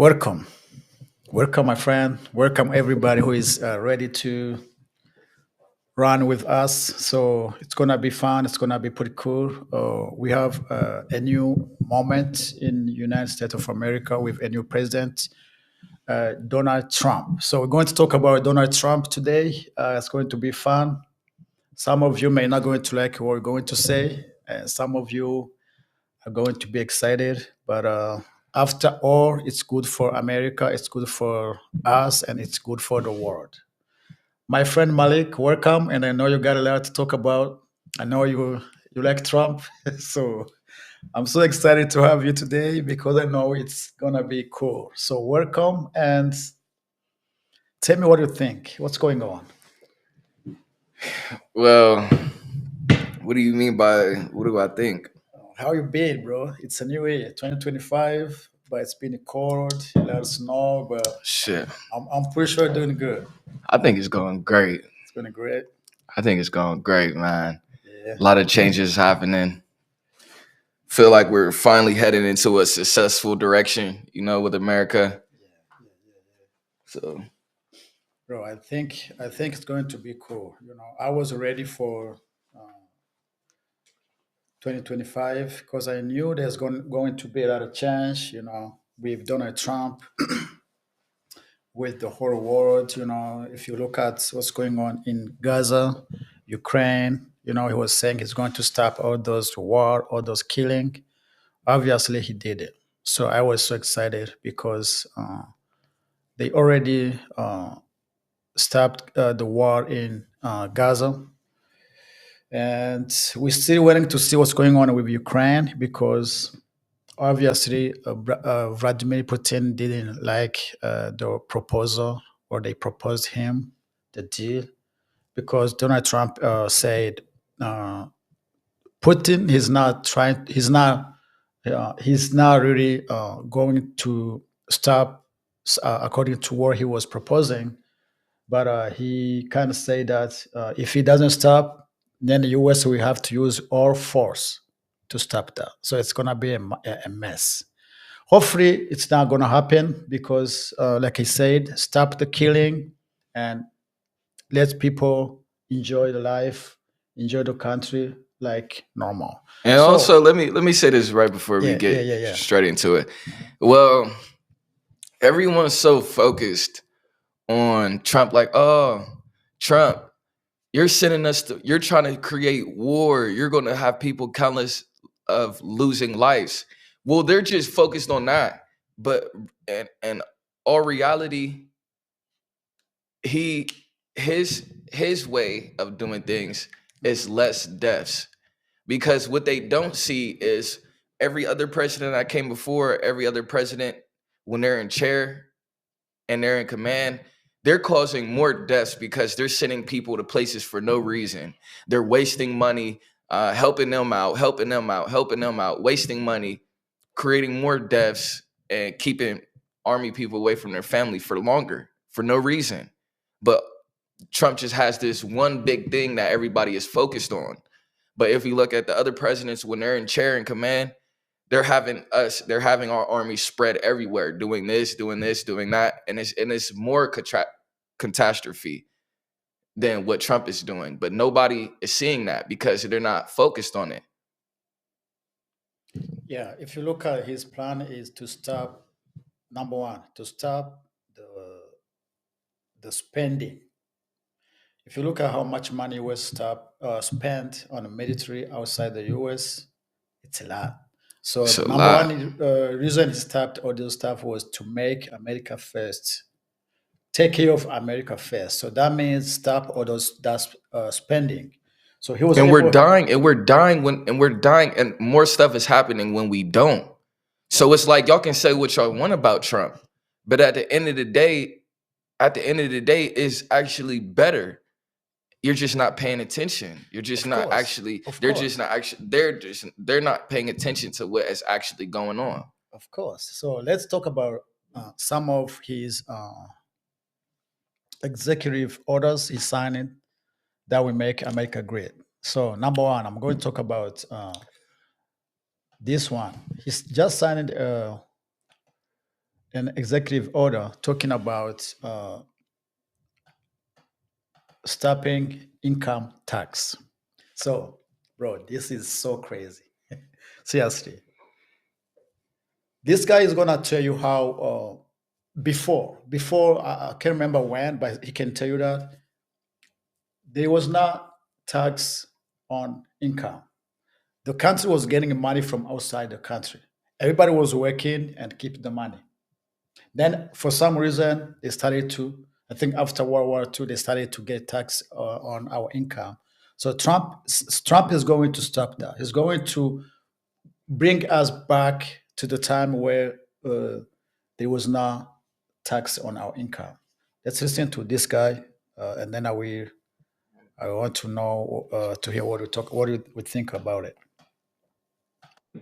Welcome. Welcome, my friend. Welcome, everybody who is ready to run with us. So it's going to be fun. It's going to be pretty cool. We have a new moment in the United States of America with a new president, Donald Trump. So we're going to talk about Donald Trump today. It's going to be fun. Some of you may not going to like what we're going to say, and some of you are going to be excited. But after all, it's good for America, it's good for us, and it's good for the world. My friend Malik, welcome. And I know you got a lot to talk about. I know you like Trump, so I'm so excited to have you today because I know it's gonna be cool. So welcome and tell me what you think. What's going on? Well, what do you mean by what do I think? How you been, bro? It's a new year, 2025, but it's been cold, a lot of snow, but Shit, I'm pretty sure doing good. I think it's going great. It's going great. I think it's going great, man. Yeah. A lot of changes happening. Feel like we're finally heading into a successful direction, with America. So, Bro, I think it's going to be cool. I was ready for uh, 2025 because I knew there's going to be a lot of change, with Donald Trump, with the whole world. If you look at what's going on in Gaza, Ukraine, he was saying he's going to stop all those war, all those killing. Obviously, he did it. So I was so excited because they already stopped the war in Gaza. And we're still waiting to see what's going on with Ukraine because obviously Vladimir Putin didn't like the proposal or they proposed him the deal because Donald Trump said uh, Putin is not trying, he's not really going to stop according to what he was proposing. But he kind of say that if he doesn't stop, then the U.S. will have to use all force to stop that. So it's gonna be a mess. Hopefully, it's not gonna happen because, like I said, stop the killing and let people enjoy the life, enjoy the country like normal. and So also let me say this right before we yeah, yeah, get yeah, yeah. straight into it. Well, everyone's so focused on Trump, like, oh, Trump, you're trying to create war. You're going to have people countless of losing lives. Well, they're just focused on that. But and all reality, he his way of doing things is less deaths. Because what they don't see is every other president that came before, every other president, when they're in chair and they're in command, they're causing more deaths because they're sending people to places for no reason. They're wasting money, helping them out, helping them out, helping them out, wasting money, creating more deaths, and keeping army people away from their family for longer for no reason. But Trump just has this one big thing that everybody is focused on. But if you look at the other presidents, when they're in chair and command, they're having our army spread everywhere, doing this, doing that, and it's more catastrophe than what Trump is doing. But nobody is seeing that because they're not focused on it. Yeah, if you look at his plan is to stop, number one, to stop the spending. If you look at how much money was spent on the military outside the US, it's a lot. So It's the a number lot. one reason he stopped all those stuff was to make America first, take care of America first. So that means stop all those that spending. So he was And we're able. dying, and we're dying we're dying, and more stuff is happening when we don't. So it's like y'all can say what y'all want about Trump, but at the end of the day, is actually better. You're just not paying attention. You're just Of not course, actually. of They're just course, not actually. They're not paying attention to what is actually going on. of course. So let's talk about some of his executive orders he signed that will make America great. So number one, I'm going to talk about this one. He's just signed an executive order talking about stopping income tax. So, bro, this is so crazy. Seriously, this guy is gonna tell you how before I can't remember when, but he can tell you that there was not tax on income. The country was getting money from outside the country. Everybody was working and keep the money. Then, for some reason, they started to. I think after World War II, they started to get tax on our income. So Trump is going to stop that. He's going to bring us back to the time where there was no tax on our income. Let's listen to this guy, and then I want to know to hear what you would think about it.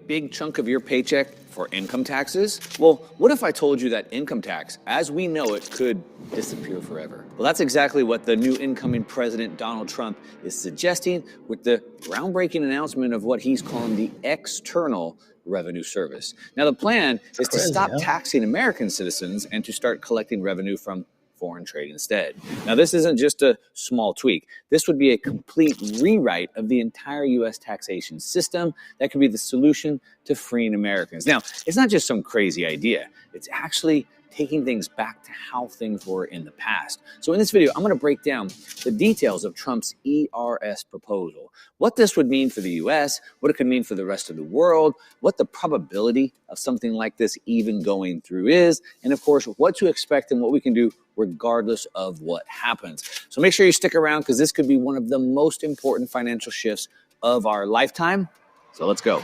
Big chunk of your paycheck for income taxes? Well, what if I told you that income tax, as we know it, could disappear forever? Well, that's exactly what the new incoming president, Donald Trump, is suggesting with the groundbreaking announcement of what he's calling the External Revenue Service. Now, the plan is to Crazy, stop huh? taxing American citizens and to start collecting revenue from foreign trade instead. Now, this isn't just a small tweak. This would be a complete rewrite of the entire U.S. taxation system that could be the solution to freeing Americans. Now, it's not just some crazy idea. It's actually taking things back to how things were in the past. So in this video, I'm going to break down the details of Trump's ERS proposal, what this would mean for the US, what it could mean for the rest of the world, what the probability of something like this even going through is, and of course, what to expect and what we can do regardless of what happens. So make sure you stick around because this could be one of the most important financial shifts of our lifetime. So let's go.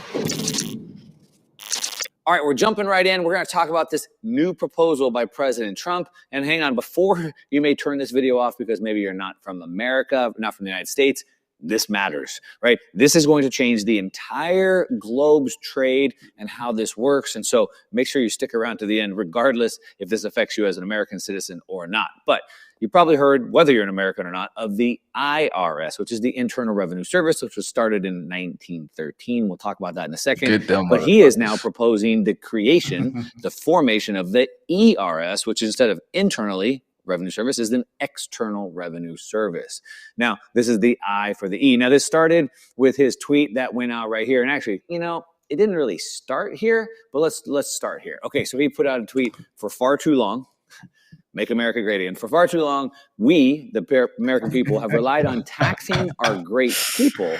All right, we're jumping right in. We're going to talk about this new proposal by President Trump. And hang on, before you may turn this video off because maybe you're not from America, not from the United States, this matters, right? This is going to change the entire globe's trade and how this works. And so make sure you stick around to the end, regardless if this affects you as an American citizen or not. But you probably heard, whether you're an American or not, of the IRS, which is the Internal Revenue Service, which was started in 1913. We'll talk about that in a second. Get them But he is now motherfuckers. proposing the creation, the formation of the ERS, which instead of internally revenue service is an external revenue service. Now, this is the I for the E. Now, this started with his tweet that went out right here. And actually, it didn't really start here, but let's start here. Okay, so he put out a tweet for far too long. Make America great again. For far too long, we, the American people, have relied on taxing our great people,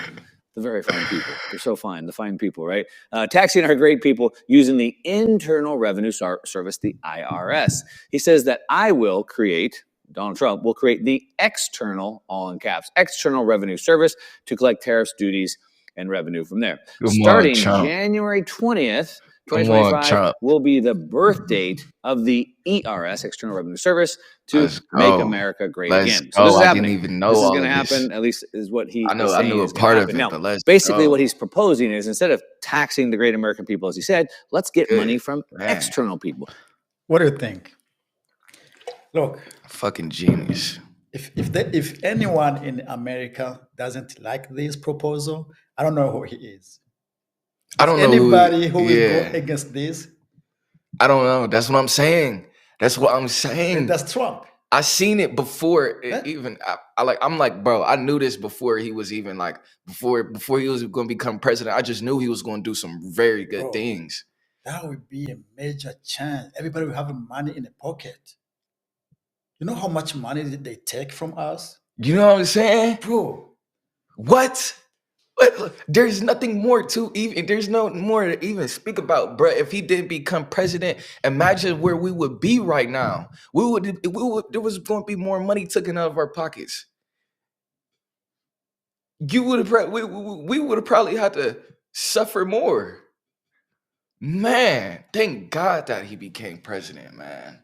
the very fine people. They're so fine, the fine people, right? Taxing our great people using the Internal Revenue Service, the IRS. He says that Donald Trump will create the external, all in caps, External Revenue Service to collect tariffs, duties, and revenue from there. Come on, Starting Trump. January 20th, Come on, 2025 Trump. will be the birth date of the ERS, External Revenue Service, to Let's make go. America great Let's again. So this go. is I happening. didn't even know This is all going to of this. happen, at least is what he I is knew saying a is going part to of happen. it, Now, but let's basically go. what he's proposing is instead of taxing the great American people, as he said, let's get Good. money from Man. external people. What do you think? Look, Fucking genius. if anyone in America doesn't like this proposal, I don't know who he is. I don't know Anybody who is yeah. going against this, I don't know. That's what I'm saying. That's what I'm and saying. that's Trump. I seen it before Eh? even I'm like, bro, I knew this before he was even like before he was going to become president. I just knew he was going to do some very good Bro, things. that would be a major chance. Everybody will have money in the pocket. You know how much money did they take from us? You know what I'm saying? Bro, What? But there's nothing more to even. There's no more to even speak about, bro. If he didn't become president, imagine where we would be right now. We would. There was going to be more money taken out of our pockets. You would have. We would have probably had to suffer more. Man, thank God that he became president, man.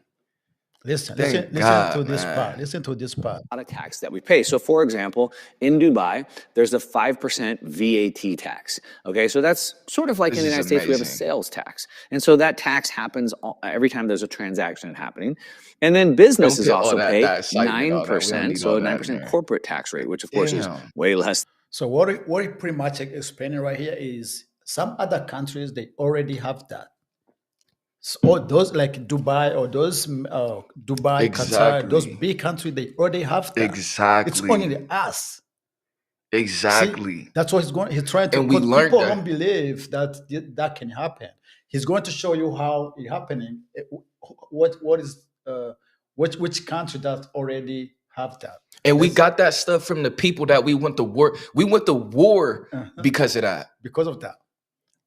listen Thank to God, this part. man. Listen to this part. A tax that we pay. So, for example, in Dubai, there's a 5% VAT tax. Okay, so that's sort of like This in the is United States, we have a amazing. sales tax. And so that tax happens every time there's a transaction happening. And then Don't businesses put all also that pay excitement on that. We don't 9%, need so all a that in 9% there. corporate tax rate, which of course is Damn. way less. So what he pretty much explaining right here is some other countries they already have that. So all those like Dubai or those Dubai, Qatar, those Exactly. big countries, they already have that. It's only Exactly. the us. See, Exactly. that's what he's going. He's trying to, And we because learned people don't that. believe that that can happen. He's going to show you how it happening. What is which country that already have that? And we Let's got that stuff from the people that we went to war. We went to war uh-huh. because of that. Because of that.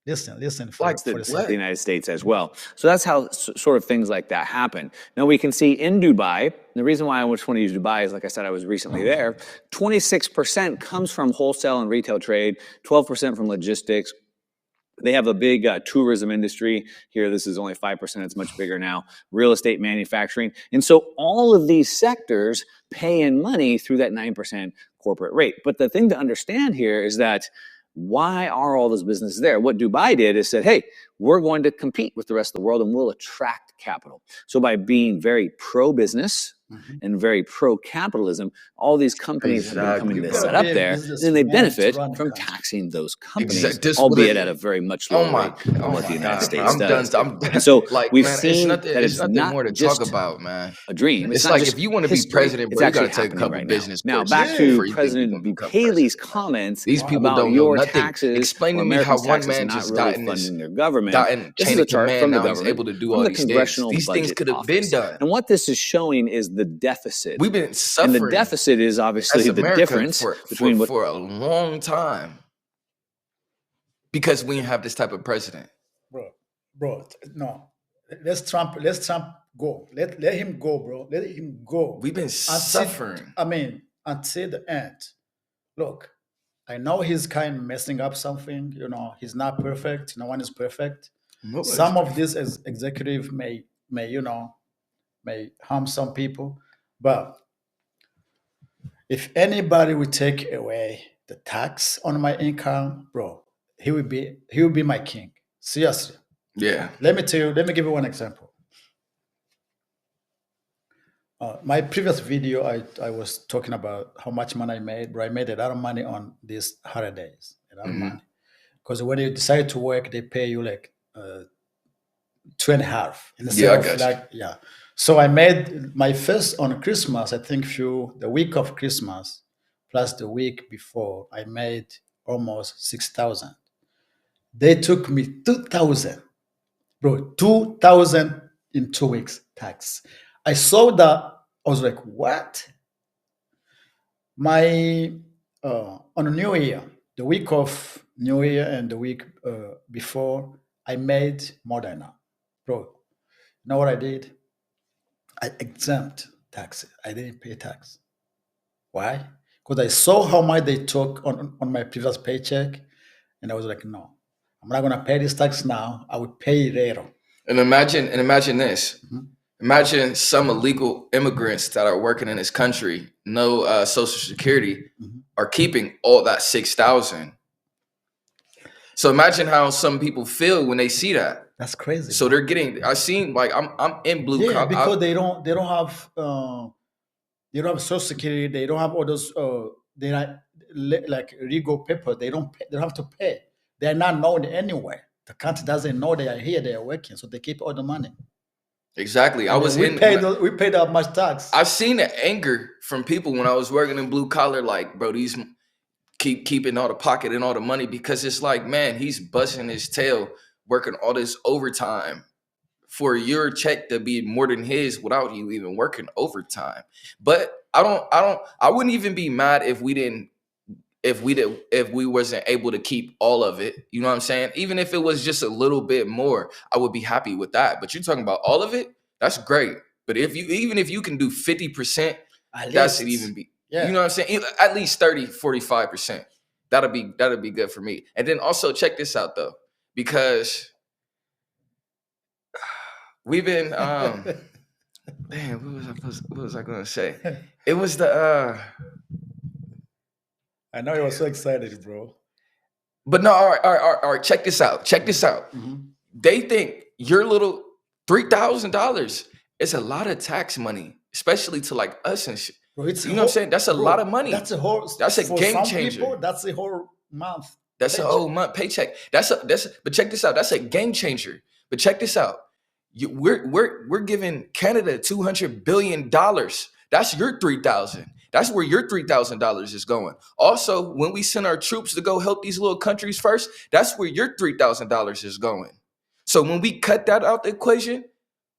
Listen Like for the The second. United States as well. So that's how sort of things like that happen. Now we can see in Dubai, the reason why I just want to use Dubai is, like I said, I was recently there, 26% comes from wholesale and retail trade, 12% from logistics. They have a big tourism industry here. This is only 5%. It's much bigger now. Real estate, manufacturing. And so all of these sectors pay in money through that 9% corporate rate. But the thing to understand here is that why are all those businesses there? What Dubai did is said, hey, we're going to compete with the rest of the world and we'll attract capital. So by being very pro-business and very pro-capitalism, all these companies have been coming Exactly, to You set gotta up be a there, and businessman they to benefit run the from country. taxing those companies, This albeit would- at a very much Oh lower my, rate than oh what my the United God, States I'm does. done. And so like, we've man, seen that it's it's nothing not more to just talk about, man. a dream. It's It's not like just if you want to be history. president, It's bro, you actually got to take a happening couple right now. business Now, courses back Yeah. to before you think you're President going to become Bukele's president. comments These people about don't know your nothing. taxes Explain or to me how Americans' one taxes man not just really got in this, funding their government. got in This chain is a of chart command. from the Now he's government, able to do from all the these things. Congressional These things Budget could have been Office. done. And what this is showing is the deficit. We've been And the suffering deficit is obviously as the America difference between what for a long time because we didn't have this type of president. Bro, no. Let's Trump go. Let him go, bro. Let him go. We've been Until, suffering. until the end. Look, I know he's kind of messing up something. He's not perfect. No one is perfect. Nobody's Some of perfect. this as executive may harm some people, but if anybody would take away the tax on my income, bro, he will be my king. Seriously. Yeah. Let me give you one example. My previous video, I was talking about how much money I made, but I made a lot of money on these holidays, a lot of Mhm. money. Because when you decide to work, they pay you like 2.5 instead Yeah, I of got you. like, yeah. So I made my first on Christmas, I think the week of Christmas plus the week before, I made almost 6,000. They took me 2,000. Bro, 2,000 in 2 weeks tax. I saw that. I was like, what? My on New Year, the week of New Year and the week before, I made more than that. Bro, you know what I did? I exempt taxes. I didn't pay tax. Why? Because I saw how much they took on my previous paycheck, and I was like, no, I'm not gonna pay this tax now. I will pay it later. And imagine this. Mhm. Imagine some illegal immigrants that are working in this country, no social security, Mhm. are keeping all that 6,000. So imagine how some people feel when they see that. That's crazy. So bro. they're getting. I seen like I'm in blue Yeah, collar. because they don't have social security. They don't have all those. They are like legal paper. They don't. Pay, they don't have to pay. They are not known anywhere. The country doesn't know they are here. They are working, so they keep all the money. Exactly. I And was then in. we paid that much tax. I've seen the anger from people when I was working in blue collar. Like, bro, these keeping all the pocket and all the money because it's like, man, he's busting his tail working all this overtime for your check to be more than his without you even working overtime. But I wouldn't even be mad if we wasn't able to keep all of it. You know what I'm saying? Even if it was just a little bit more, I would be happy with that. But you're talking about all of it, that's great. But even if you can do 50%, At that should least, even be, yeah. you know what I'm saying? At least 30, 45%. That'll be good for me. And then also check this out though, because we've been damn, what was I gonna say? It was the I know you were so excited, bro. but no, all right, check this out. Check this out. Mhm. They think your little $3,000 is a lot of tax money, especially to like us and shit. Bro, it's You know what I'm saying? That's a lot of money. That's a whole. That's a for game some changer. people, that's a whole month. That's a paycheck. whole month paycheck. But check this out. That's a game changer. But check this out. we're giving Canada $200 billion. That's your 3,000. That's where your $3,000 is going. Also, when we send our troops to go help these little countries first, that's where your $3,000 is going. So when we cut that out the equation,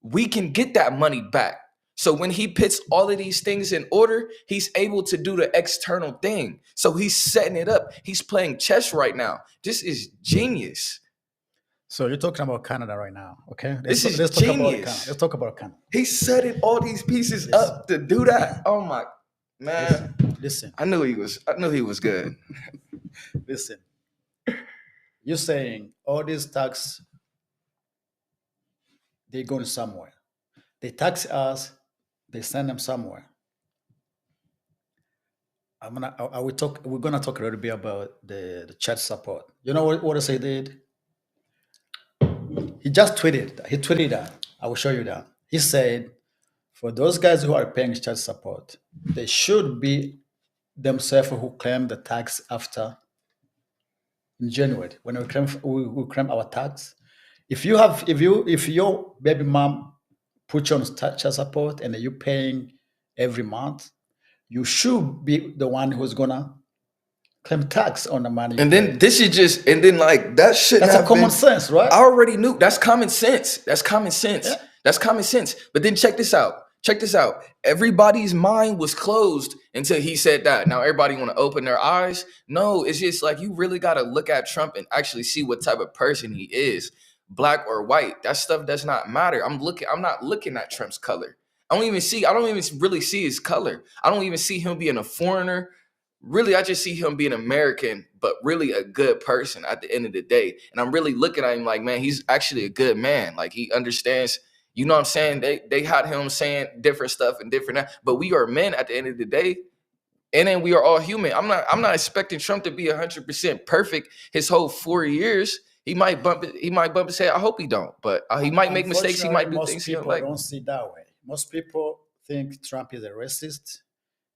we can get that money back. So when he puts all of these things in order, he's able to do the external thing. So he's setting it up. He's playing chess right now. This is genius. So you're talking about Canada right now, okay? This is Let's talk about genius. Canada. Let's talk about Canada. He setting all these pieces up to do that. Oh my man! Listen. I knew he was good. Listen. You're saying all these tax, they're going somewhere. They tax us. They send them somewhere. We're gonna talk a little bit about the church support. You know what else he did? He just tweeted. He tweeted that. I will show you that. He said, for those guys who are paying church support, they should be themselves who claim the tax after in January when we claim our tax. If your baby mom put you on child support and you're paying every month, you should be the one who's gonna claim tax on the money. And then this is just, and then like that shit. That's a common sense, right? I already knew. That's common sense. That's common sense. Yeah. That's common sense. But then check this out. Check this out. Everybody's mind was closed until he said that. Now everybody want to open their eyes. No, it's just like you really got to look at Trump and actually see what type of person he is, black or white. That stuff does not matter. I'm not looking at Trump's color. I don't even really see his color. I don't even see him being a foreigner. Really, I just see him being American, but really a good person at the end of the day. And I'm really looking at him like, man, he's actually a good man. Like he understands, you know what I'm saying? They had him saying different stuff and different, but we are men at the end of the day. And then we are all human. I'm not expecting Trump to be 100% perfect his whole 4 years. He might bump it. He might bump his head. I hope he don't, but he might make mistakes. He might do things he don't like. Most people don't see that way. Most people think Trump is a racist.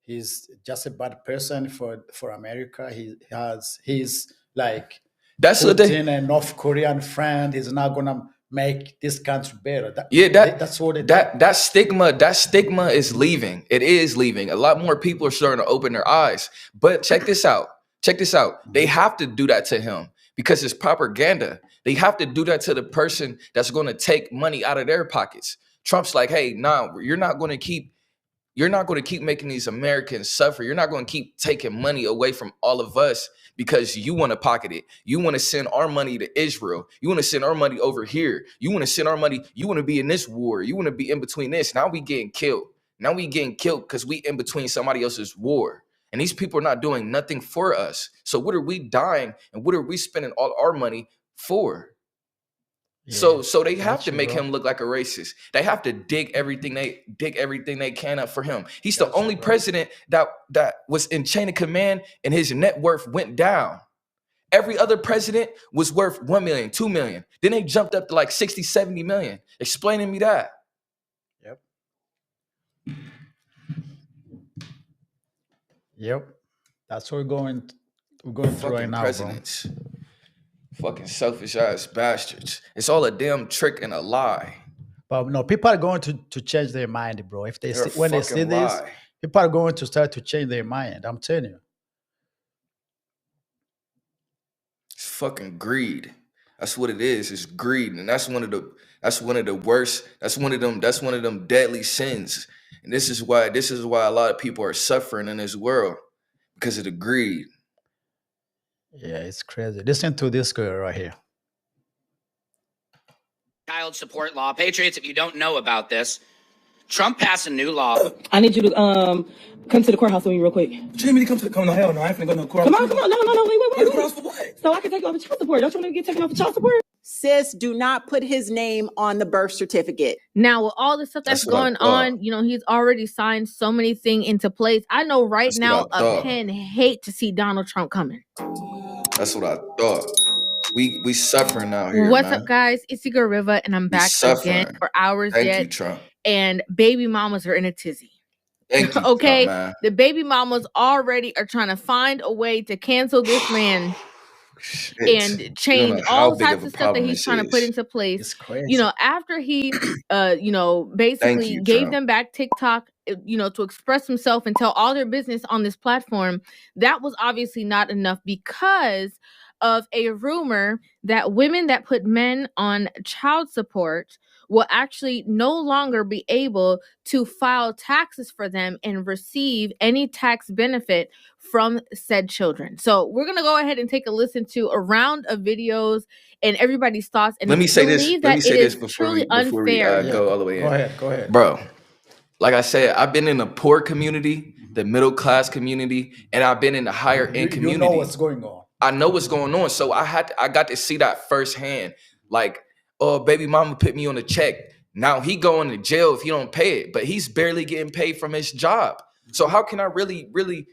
He's just a bad person for America. He's like that's what Putin, a North Korean friend. He's not gonna make this country better. That's what that stigma is leaving. It is leaving. A lot more people are starting to open their eyes. But check this out. Check this out. They have to do that to him because it's propaganda. They have to do that to the person that's going to take money out of their pockets. Trump's like, hey, nah, you're not going to keep making these Americans suffer. You're not going to keep taking money away from all of us because you want to pocket it. You want to send our money to Israel. You want to send our money over here. You want to send our money. You want to be in this war. You want to be in between this. Now we getting killed. Now we getting killed because we in between somebody else's war. And these people are not doing nothing for us. So what are we dying and what are we spending all our money for? Yeah, so they have to make him look like a racist. They have to dig everything they can up for him. He's the only president that was in chain of command and his net worth went down. Every other president was worth 1 million, 2 million. Then they jumped up to like 60, 70 million. Explain to me that. Yep. That's what we're going through right now, presidents. Bro. Fucking selfish ass bastards. It's all a damn trick and a lie. But no, people are going to change their mind, bro. If they when they see this, people are going to start to change their mind. I'm telling you. It's fucking greed. That's what it is. It's greed, and that's one of the worst. That's one of them deadly sins. And this is why a lot of people are suffering in this world because of the greed. Yeah, it's crazy. Listen to this girl right here. Child support law. Patriots, if you don't know about this, Trump passed a new law. I need you to come to the courthouse with me real quick. What you need me to come to? Come no, hell no. I ain't finna go to the courthouse. Come on. No, wait. Courthouse for what? So I can take you off of child support. Don't you want to get taken off of child support? Sis, do not put his name on the birth certificate. Now, with all the stuff that's going on, he's already signed so many things into place. I know now a pen hate to see Donald Trump coming. That's what I thought. We suffering out here. What's up, guys? It's your girl Riva, and I'm back again for hours Thank yet. you, Trump. And baby mamas are in a tizzy. Thank you, okay, Trump, man. The baby mamas already are trying to find a way to cancel this man and change all types of stuff that he's trying to put into place. It's crazy. You know, after he, basically gave them back TikTok, to express himself and tell all their business on this platform, that was obviously not enough because of a rumor that women that put men on child support will actually no longer be able to file taxes for them and receive any tax benefit from said children. So we're going to go ahead and take a listen to a round of videos and everybody's thoughts. And let me say this before we go all the way in. Go ahead. Bro, like I said, I've been in the poor community, the middle class community, and I've been in the higher end community. You know what's going on. I know what's going on. So I got to see that firsthand. Like, oh, baby mama put me on a check. Now he going to jail if he don't pay it, but he's barely getting paid from his job. So how can I really, really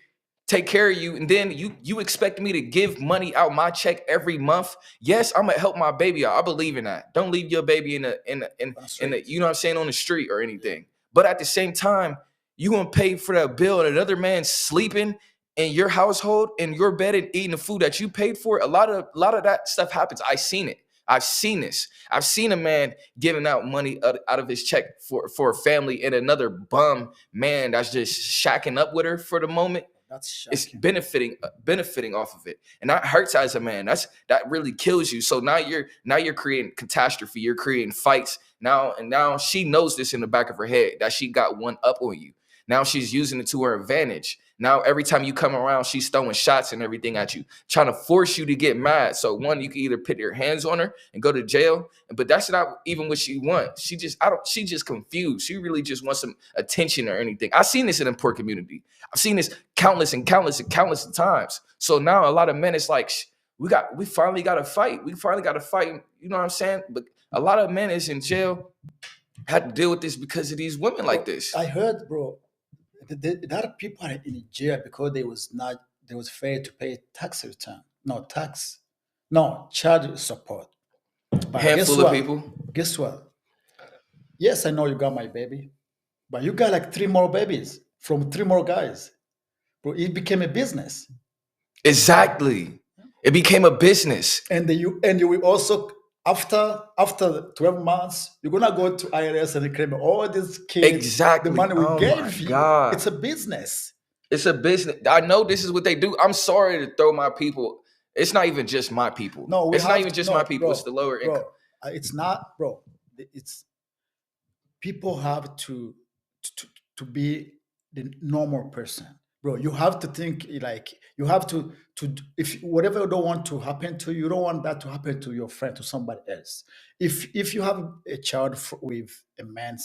take care of you? And then you expect me to give money out my check every month? Yes, I'm gonna help my baby out. I believe in that. Don't leave your baby in the you know what I'm saying, on the street or anything. But at the same time, you gonna pay for that bill and another man sleeping in your household, in your bed, and eating the food that you paid for. A lot of that stuff happens. I've seen it. I've seen this. I've seen a man giving out money out of his check for a family, and another bum man that's just shacking up with her for the moment. That's shocking. It's benefiting off of it, and that hurts as a man. That really kills you. So now you're creating catastrophe. You're creating fights now, and now she knows this in the back of her head that she got one up on you. Now she's using it to her advantage. Now every time you come around, she's throwing shots and everything at you, trying to force you to get mad. So one, you can either put your hands on her and go to jail, but that's not even what she wants. She just confused. She really just wants some attention or anything. I've seen this in the poor community. I've seen this countless of times. So now a lot of men, it's like, we finally got to fight. We finally got to fight. You know what I'm saying? But a lot of men is in jail, had to deal with this because of these women like this. I heard, bro, that people are in jail because they was failed to pay tax return. Child support. But handful of people. Guess what? Yes, I know you got my baby, but you got like 3 more babies from 3 more guys. Bro, it became a business. Exactly. It became a business. And you will also, after 12 months, you're gonna go to IRS and claim all these kids. Exactly. The money we gave you. God. It's a business. It's a business. I know this is what they do. I'm sorry to throw my people. It's not even just my people. No, it's not even just my people. Bro, it's the lower income. It's not, bro. It's people have to be the normal person. Bro, you have to think like you have to if whatever you don't want to happen to you, you don't want that to happen to your friend, to somebody else. If you have a child with a man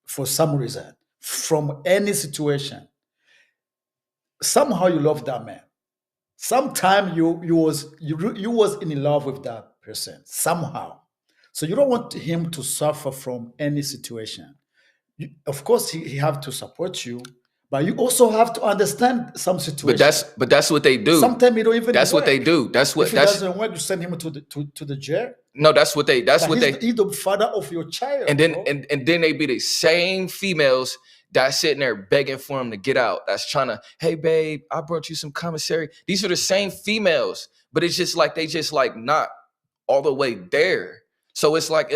for some reason, from any situation, somehow you love that man. Sometime you was in love with that person somehow. So you don't want him to suffer from any situation. Of course, he have to support you. But you also have to understand some situations. But that's what they do. Sometimes you don't even. That's work. What they do. That's what. If it doesn't work, you send him to the jail. No, that's what they. He's the father of your child. And then and then they be the same females that's sitting there begging for him to get out. That's trying to, hey babe, I brought you some commissary. These are the same females, but it's just like they just like not all the way there. So it's like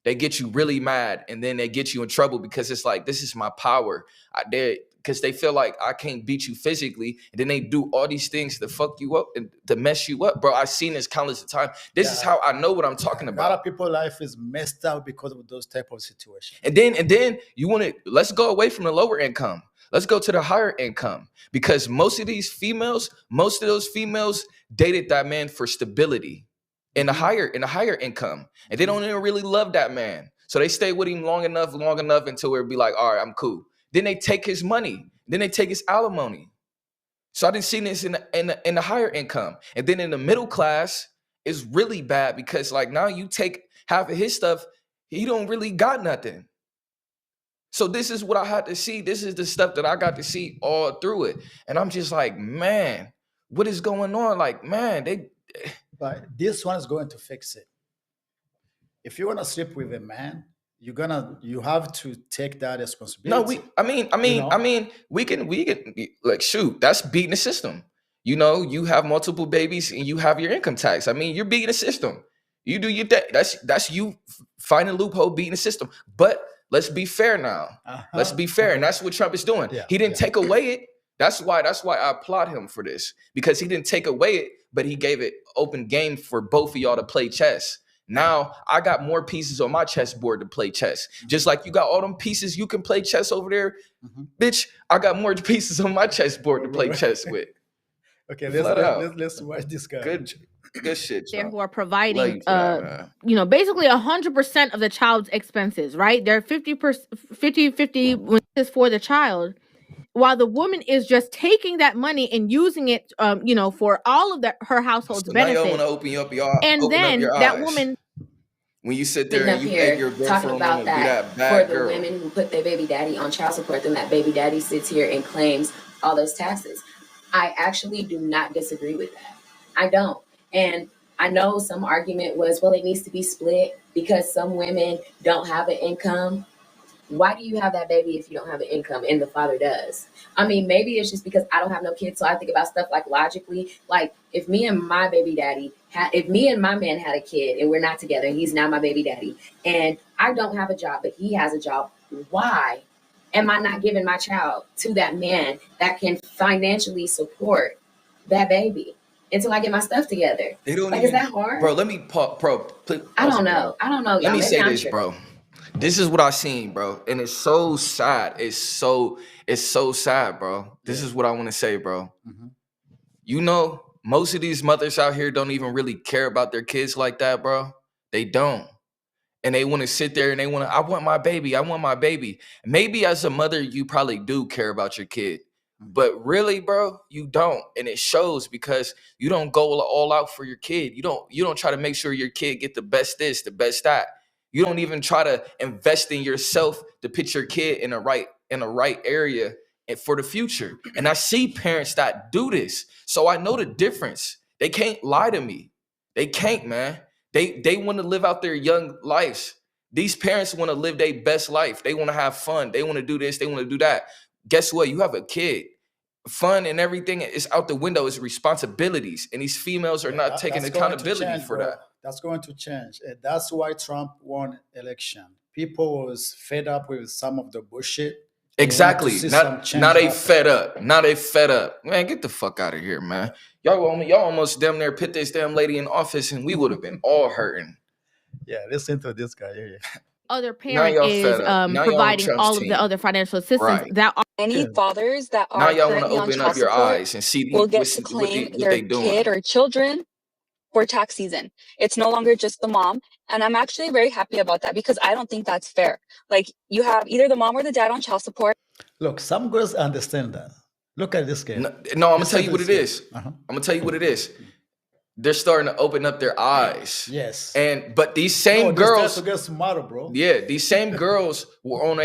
they get you really mad, and then they get you in trouble because it's like, this is my power. Because they feel like I can't beat you physically, and then they do all these things to fuck you up and to mess you up, bro. I've seen this countless of times. This is how I know what I'm talking about. A lot of people's life is messed up because of those type of situations. And then you want to, let's go away from the lower income. Let's go to the higher income, because most of those females dated that man for stability. In the higher income, and they don't even really love that man, so they stay with him long enough until it'll be like, all right, I'm cool. Then they take his money, then they take his alimony. So I didn't see this in the higher income, and then in the middle class is really bad because like now you take half of his stuff, he don't really got nothing. So this is what I had to see. This is the stuff that I got to see all through it, and I'm just like, man, what is going on? Like, man, But this one is going to fix it. If you want to sleep with a man, you have to take that responsibility. No, we can like, shoot, that's beating the system. You know, you have multiple babies and you have your income tax. I mean, you're beating the system. You do your thing. That's you finding a loophole, beating the system. But let's be fair now. Let's be fair. And that's what Trump is doing. Yeah, He didn't take away it. That's why I applaud him for this, because he didn't take away it, but he gave it open game for both of y'all to play chess. Now I got more pieces on my chessboard to play chess. Just like you got all them pieces you can play chess over there, bitch. I got more pieces on my chessboard to play chess with. Okay, let's watch this guy. Good shit. There Trump. who are providing, Love you for that, you know, basically 100% of the child's expenses, right? They're 50-50 when it's for the child, while the woman is just taking that money and using it, you know, for all of her household's So now benefit. y'all want to open up your That eyes. woman, When you sit there Sitting and up you beg here your talking girlfriend about to be that that bad for the girl. women who put their baby daddy on child support, then that baby daddy sits here and claims all those taxes. I actually do not disagree with that. I don't. And I know some argument was, well, it needs to be split because some women don't have an income. Why do you have that baby if you don't have an income and the father does? I mean, maybe it's just because I don't have no kids, so I think about stuff like logically. Like if me and my baby daddy if me and my man had a kid and we're not together, he's now my baby daddy, and I don't have a job, but he has a job, why am I not giving my child to that man that can financially support that baby until I get my stuff together? They don't Like, even, is that hard? bro. Let me bro. I don't know. Let y'all. me Maybe say I'm this, tripping. bro. This is what I seen, bro, and it's so sad. It's so sad, bro. This is what I want to say, bro. You know, most of these mothers out here don't even really care about their kids like that, bro. They don't. And they want to sit there and they want to, I want my baby. Maybe as a mother, you probably do care about your kid. But really, bro, you don't. And it shows because you don't go all out for your kid. You don't try to make sure your kid get the best this, the best that. You don't even try to invest in yourself to put your kid in the right area and for the future. And I see parents that do this. So I know the difference. They can't lie to me. They can't, man. They want to live out their young lives. These parents want to live their best life. They want to have fun. They want to do this. They want to do that. Guess what? You have a kid. Fun and everything is out the window. It's responsibilities. And these females are not taking accountability for that. That's going to change. And that's why Trump won election. People was fed up with some of the bullshit. Exactly. Now they fed up. Man, get the fuck out of here, man. Y'all almost damn near put this damn lady in office and we would have been all hurting. Yeah, listen to this guy here. Other parent is providing all of the other financial assistance that are Any fathers that now are y'all want to currently on open child up your support eyes and see will get to claim their kid or children for tax season. It's no longer just the mom. And I'm actually very happy about that because I don't think that's fair. Like you have either the mom or the dad on child support. Look, some girls understand that. Look at this game. No, I'm gonna tell you what it is. I'm gonna tell you what it is. They're starting to open up their eyes. Yes. But these same girls to get smarter, bro. Yeah, these same girls were on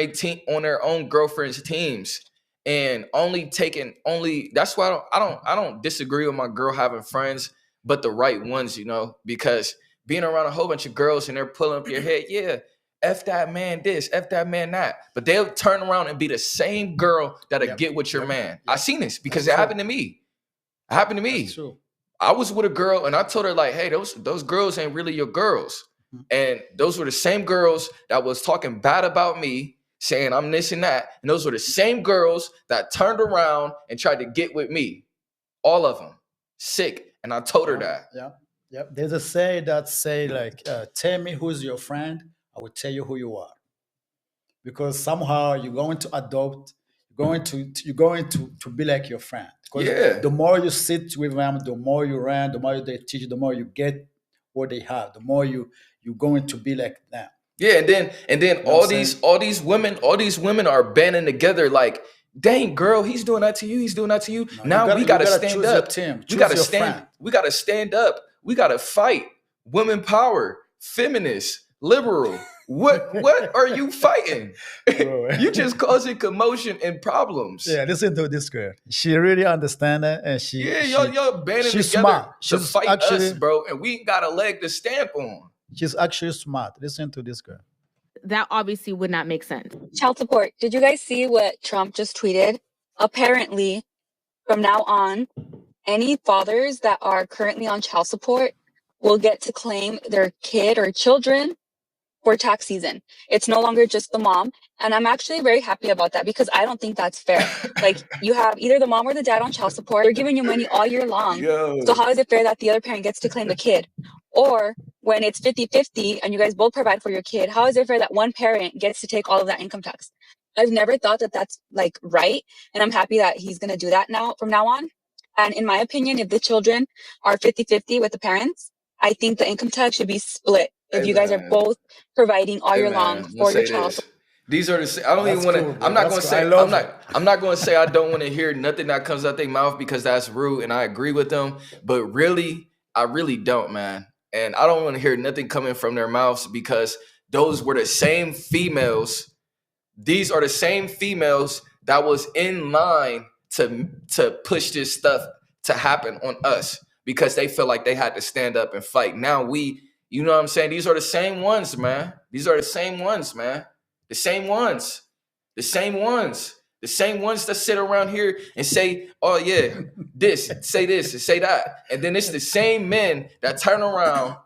on their own girlfriends' teams and that's why I don't disagree with my girl having friends, but the right ones, you know, because being around a whole bunch of girls and they're pulling up your head, yeah, F that man this, F that man that. But they'll turn around and be the same girl that'll get with your man. I seen this because it happened to me. It happened to me. That's true. I was with a girl and I told her like, hey, those girls ain't really your girls. And those were the same girls that was talking bad about me, saying I'm this and that. And those were the same girls that turned around and tried to get with me. All of them. Sick. And I told her that. Yeah. There's a say that say like, tell me who's your friend, I will tell you who you are. Because somehow you're going to adopt, you're going to be like your friend. Because the more you sit with them, the more you learn, the more they teach, the more you get what they have, the more you're going to be like them. Yeah, and then all these women are banding together like, dang girl, he's doing that to you, No, now we gotta stand up. We gotta stand up. We gotta fight. Women power, feminist, liberal. What are you fighting? You just causing commotion and problems. Yeah, listen to this girl. She really understands it, and y'all banding together smart. to fight us, bro, and we ain't got a leg to stamp on. She's actually smart. Listen to this girl. That obviously would not make sense. Child support. Did you guys see what Trump just tweeted? Apparently, from now on, any fathers that are currently on child support will get to claim their kid or children for tax season. It's no longer just the mom. And I'm actually very happy about that because I don't think that's fair. Like, you have either the mom or the dad on child support. They're giving you money all year long. So how is it fair that the other parent gets to claim the kid? Or when it's 50-50 and you guys both provide for your kid, how is it fair that one parent gets to take all of that income tax? I've never thought that that's like right. And I'm happy that he's going to do that now from now on. And in my opinion, if the children are 50-50 with the parents, I think the income tax should be split if you guys are both providing all year long for your child. These are the. I don't even want to. Cool, I'm not going to say. I'm I'm not going to say I don't want to hear nothing that comes out their mouth because that's rude, and I agree with them. But really, I really don't, man. And I don't want to hear nothing coming from their mouths because those were the same females. These are the same females that was in line to push this stuff to happen on us because they feel like they had to stand up and fight. Now you know what I'm saying? These are the same ones, man. These are the same ones, man. The same ones. The same ones. The same ones that sit around here and say, oh yeah, this, and say that. And then it's the same men that turn around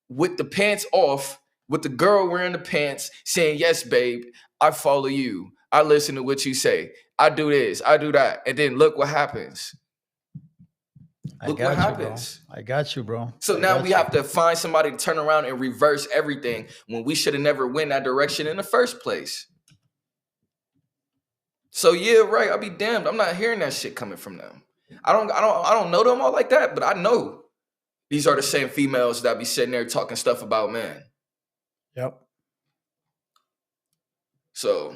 with the pants off, with the girl wearing the pants, saying, yes, babe, I follow you. I listen to what you say. I do this, I do that. And then look what happens. Look what happens. I got you, bro. So now we have to find somebody to turn around and reverse everything when we should have never went that direction in the first place. So yeah, right. I'll be damned. I'm not hearing that shit coming from them. I don't know them all like that, but I know these are the same females that be sitting there talking stuff about men. Yep. So,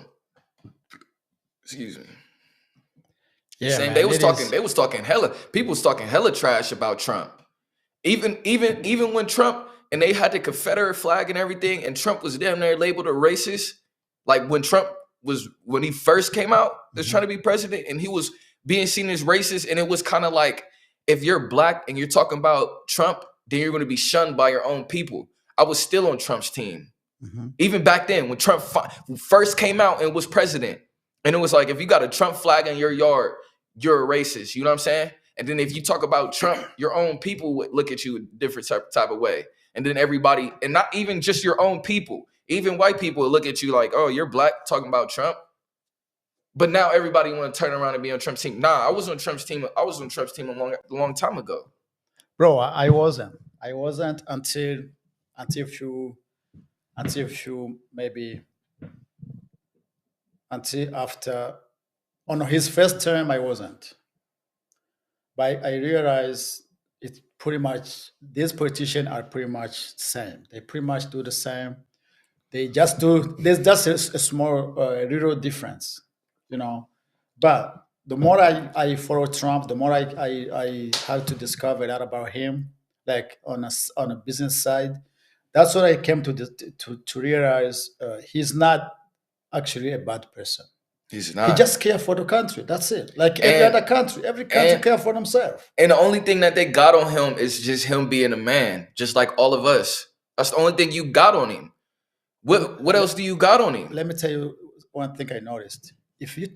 excuse me. Yeah, Same. man, They was talking hella. People was talking hella trash about Trump. Even when Trump and they had the Confederate flag and everything, and Trump was damn near labeled a racist. Like when he first came out, was trying to be president, and he was being seen as racist, and it was kind of like, if you're black and you're talking about Trump, then you're going to be shunned by your own people. I was still on Trump's team. Mm-hmm. Even back then, when Trump first came out and was president, and it was like, if you got a Trump flag in your yard, you're a racist. You know what I'm saying? And then if you talk about Trump, your own people would look at you a different type of way. And then everybody, and not even just your own people, even white people would look at you like, oh, you're black talking about Trump. But now everybody want to turn around and be on Trump's team. Nah, I was on Trump's team. I was on Trump's team a long time ago. Bro, I wasn't. I wasn't until maybe until after. On his first term, I wasn't. But I realized it's pretty much, these politicians are pretty much the same. They pretty much do the same. There's just a small little difference, you know. But the more I follow Trump, the more I have to discover a lot about him, like on a business side. That's what I came to realize. He's not actually a bad person. He's not. He just cares for the country. That's it. Like every other country, every country cares for themselves. And the only thing that they got on him is just him being a man, just like all of us. That's the only thing you got on him. What else do you got on him? Let me tell you one thing I noticed. If you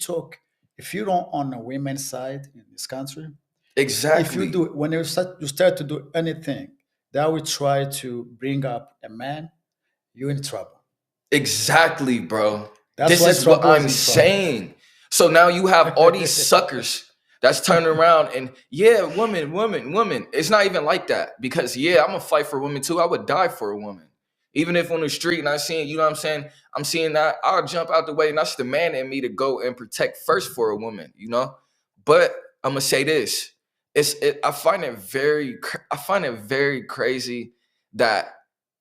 don't on the women's side in this country, exactly. If you do, when you start to do anything that will try to bring up a man, you're in trouble. Exactly, bro. This is what I'm saying. So now you have all these suckers that's turning around and woman. It's not even like that because I'm gonna fight for women too. I would die for a woman. Even if on the street and I see, you know what I'm saying? I'm seeing that, I'll jump out the way, and that's the man in me to go and protect first for a woman, you know? But I'm gonna say this. I find it very crazy that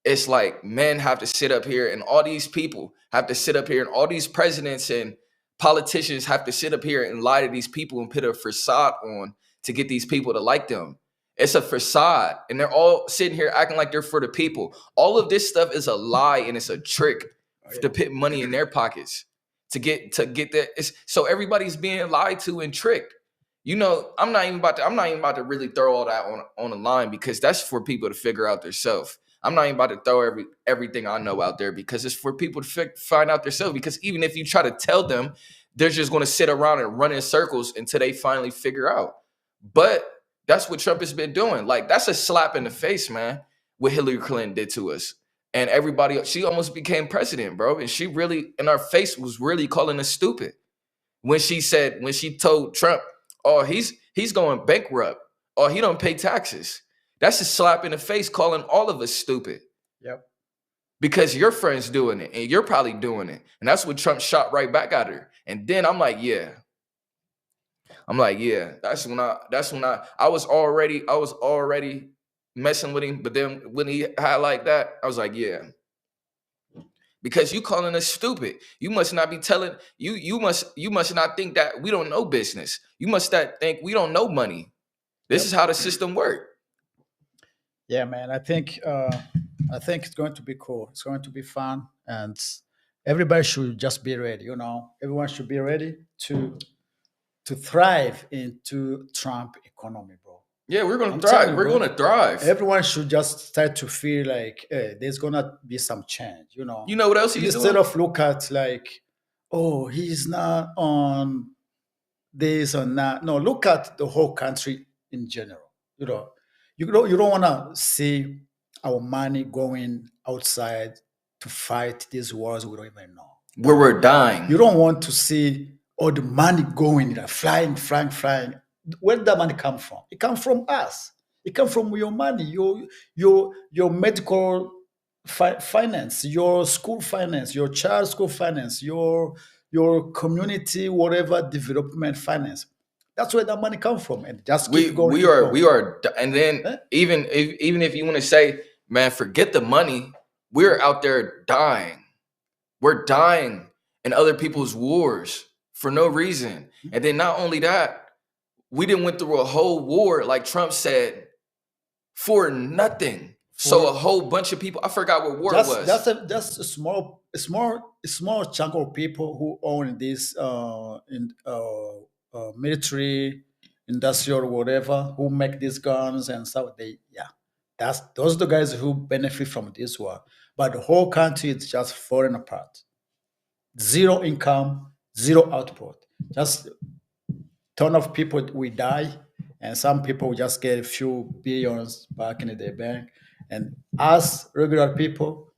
it's like men have to sit up here and all these people have to sit up here and all these presidents and politicians have to sit up here and lie to these people and put a facade on to get these people to like them. It's a facade, and they're all sitting here acting like they're for the people. All of this stuff is a lie, and it's a trick to put money in their pockets to get that. So everybody's being lied to and tricked. You know, I'm not even about to really throw all that on the line because that's for people to figure out themselves. I'm not even about to throw everything I know out there because it's for people to find out themselves. Because even if you try to tell them, they're just going to sit around and run in circles until they finally figure out. But that's what Trump has been doing. Like, that's a slap in the face, man, what Hillary Clinton did to us. And everybody, she almost became president, bro. And she really, in our face, was really calling us stupid. When she told Trump, oh, he's going bankrupt. Oh, he don't pay taxes. That's a slap in the face, calling all of us stupid. Yep. Because your friend's doing it, and you're probably doing it. And that's what Trump shot right back at her. And then I'm like, yeah. That's when I was already messing with him. But then when he had like that, I was like, yeah. Because you calling us stupid. You must not be telling you must not think that we don't know business. You must not think we don't know money. This is how the system works. Yeah, man. I think it's going to be cool. It's going to be fun, and everybody should just be ready. Everyone should be ready to thrive into Trump economy, bro. Yeah, we're going to thrive. We're going to thrive. Everyone should just start to feel like, hey, there's going to be some change, You know what else he's Instead doing? of look at like, oh, he's not on this or that. No, look at the whole country in general. You don't want to see our money going outside to fight these wars we don't even know. Where we're dying. You don't want to see all the money going, flying. Where did that money come from? It comes from us. It comes from your money, your medical finance, your school finance, your child's school finance, your community, whatever development finance. That's where that money comes from, and just keep going. We are, and then even if you want to say, man, forget the money, we're out there dying. We're dying in other people's wars for no reason. And then not only that, we didn't went through a whole war, like Trump said, for nothing. So a whole bunch of people, I forgot what war it was. That's a small chunk of people who own this military, industrial, whatever, who make these guns and stuff. Those are the guys who benefit from this war. But the whole country is just falling apart. Zero income, zero output. Just ton of people will die, and some people will just get a few billions back in their bank. And us regular people.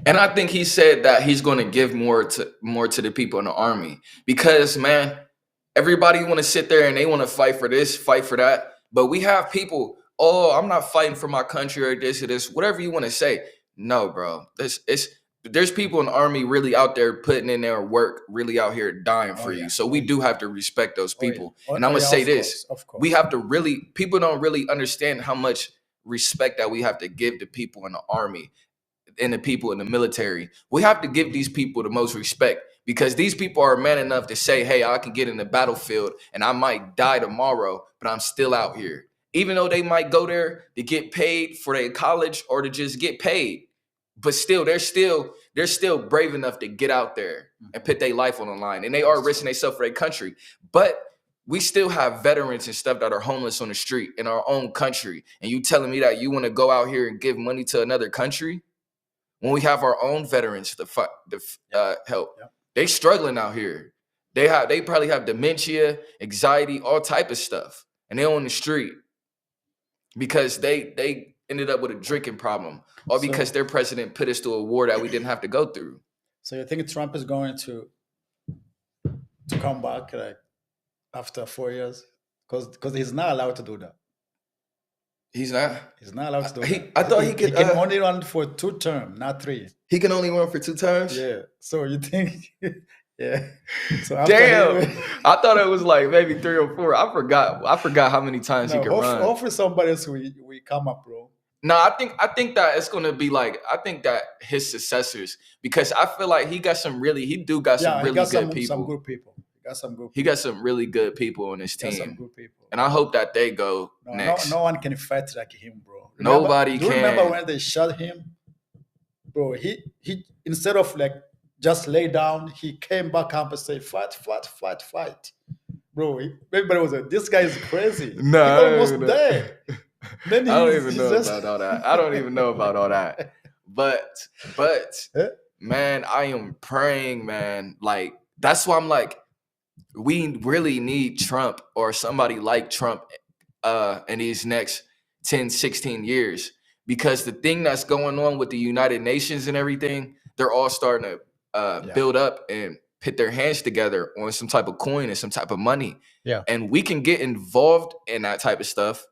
And I think he said that he's going to give more to the people in the army, because, man, everybody want to sit there and they want to fight for this, fight for that. But we have people, oh, I'm not fighting for my country or this, whatever you want to say. No, bro. There's people in the army really out there putting in their work, really out here dying for you. So we do have to respect those people. And I'm going to say this. We have to people don't really understand how much respect that we have to give to people in the army and the people in the military. We have to give these people the most respect, because these people are man enough to say, hey, I can get in the battlefield and I might die tomorrow, but I'm still out here. Even though they might go there to get paid for their college or to just get paid. But still, they're still brave enough to get out there and put their life on the line. And they are risking themselves for their country. But we still have veterans and stuff that are homeless on the street in our own country. And you telling me that you want to go out here and give money to another country when we have our own veterans to help? Yeah. They struggling out here. They probably have dementia, anxiety, all type of stuff. And they're on the street because they ended up with a drinking problem, or because their president put us through a war that we didn't have to go through. So you think Trump is going to come back like after 4 years? Because he's not allowed to do that. He's not allowed to do that. I thought he could. He can only run for 2 terms, not 3. He can only run for 2 terms? Yeah. So you think... Yeah. So damn, I thought it was like maybe 3 or 4. I forgot how many times he can run. Hopefully somebody else will come up, bro. No, I think that it's gonna be like, I think that his successors, because I feel like he got some really good people. He got some good people. He got some really good people on his team. Some good people. And I hope that they go next. No one can fight like him, bro. Nobody can. Do you remember when they shot him? Bro, he instead of like just lay down, he came back up and said, fight. Bro, everybody was like, this guy is crazy. No, he almost dead. I don't even know about all that. But man, I am praying, man. Like, that's why I'm like, we really need Trump or somebody like Trump in these next 10, 16 years. Because the thing that's going on with the United Nations and everything, they're all starting to build up and put their hands together on some type of coin and some type of money. Yeah. And we can get involved in that type of stuff.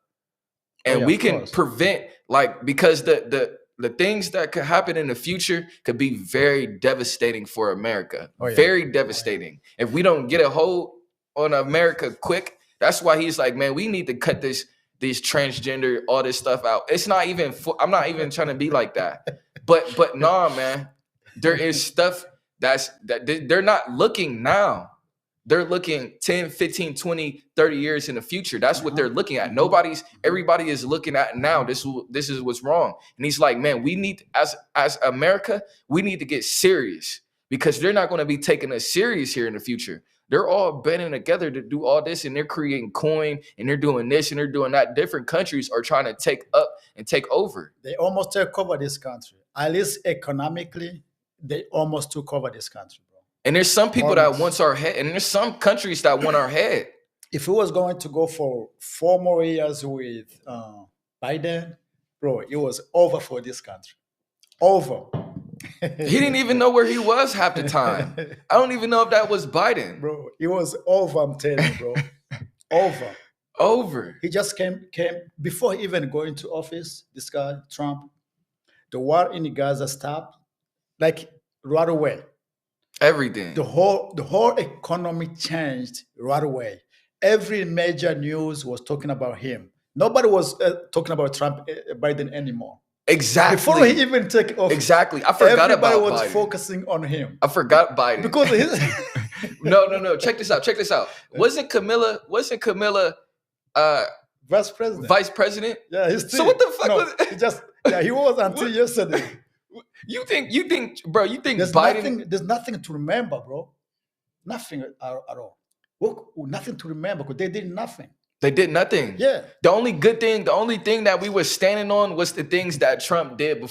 And we can prevent, like, because the things that could happen in the future could be very devastating for America. Very devastating. If we don't get a hold on America quick, that's why he's like, man, we need to cut these transgender, all this stuff out. It's not even, I'm not even trying to be like that. But nah, man, there is stuff that they're not looking now. They're looking 10, 15, 20, 30 years in the future. That's what they're looking at. Everybody is looking at now. This is what's wrong. And he's like, man, we need, as America, we need to get serious, because they're not going to be taking us serious here in the future. They're all banding together to do all this, and they're creating coin, and they're doing this, and they're doing that. Different countries are trying to take up and take over. They almost took over this country. At least economically, they almost took over this country, bro. And there's some people that want our head, and there's some countries that want our head. If it was going to go for 4 more years with Biden, bro, it was over for this country. Over. He didn't even know where he was half the time. I don't even know if that was Biden. Bro, it was over, I'm telling you, bro. Over. He just came before even going to office, this guy, Trump. The war in Gaza stopped, like, right away. Everything. The whole economy changed right away. Every major news was talking about him. Nobody was talking about Biden anymore. Exactly. Before he even took office. Exactly. I forgot about Biden. Everybody was focusing on him. I forgot Biden. Because No. Check this out. Wasn't Camilla vice president? Vice president? Yeah, he's still. So what the fuck he was until yesterday. You think, bro, there's Biden? There's nothing to remember, bro. Nothing at all. Well, nothing to remember, because they did nothing. They did nothing. Yeah. The only thing that we were standing on was the things that Trump did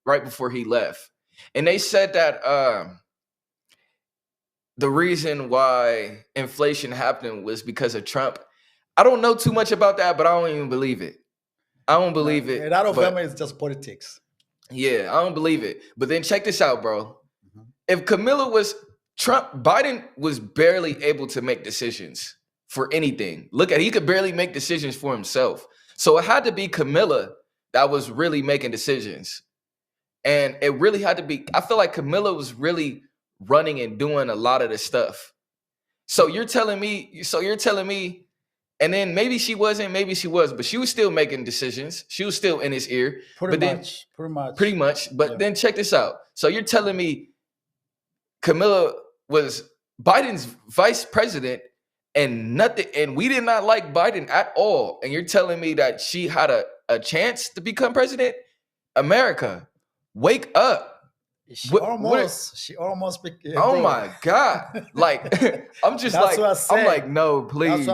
right before he left. And they said that the reason why inflation happened was because of Trump. I don't know too much about that, but I don't even believe it. I don't believe it. That of them is just politics. Yeah, I don't believe it. But then check this out, bro. If Camilla was Trump, Biden was barely able to make decisions for anything. He could barely make decisions for himself. So it had to be Camilla that was really making decisions. And it really had to be, I feel like Camilla was really running and doing a lot of the stuff. So you're telling me, and then maybe she wasn't, maybe she was, but she was still making decisions. She was still in his ear. Pretty much. But then check this out. So you're telling me Camilla was Biden's vice president and nothing, and we did not like Biden at all. And you're telling me that she had a chance to become president? America, wake up. She almost became. Oh my God. Like, I'm just I'm like, no, please.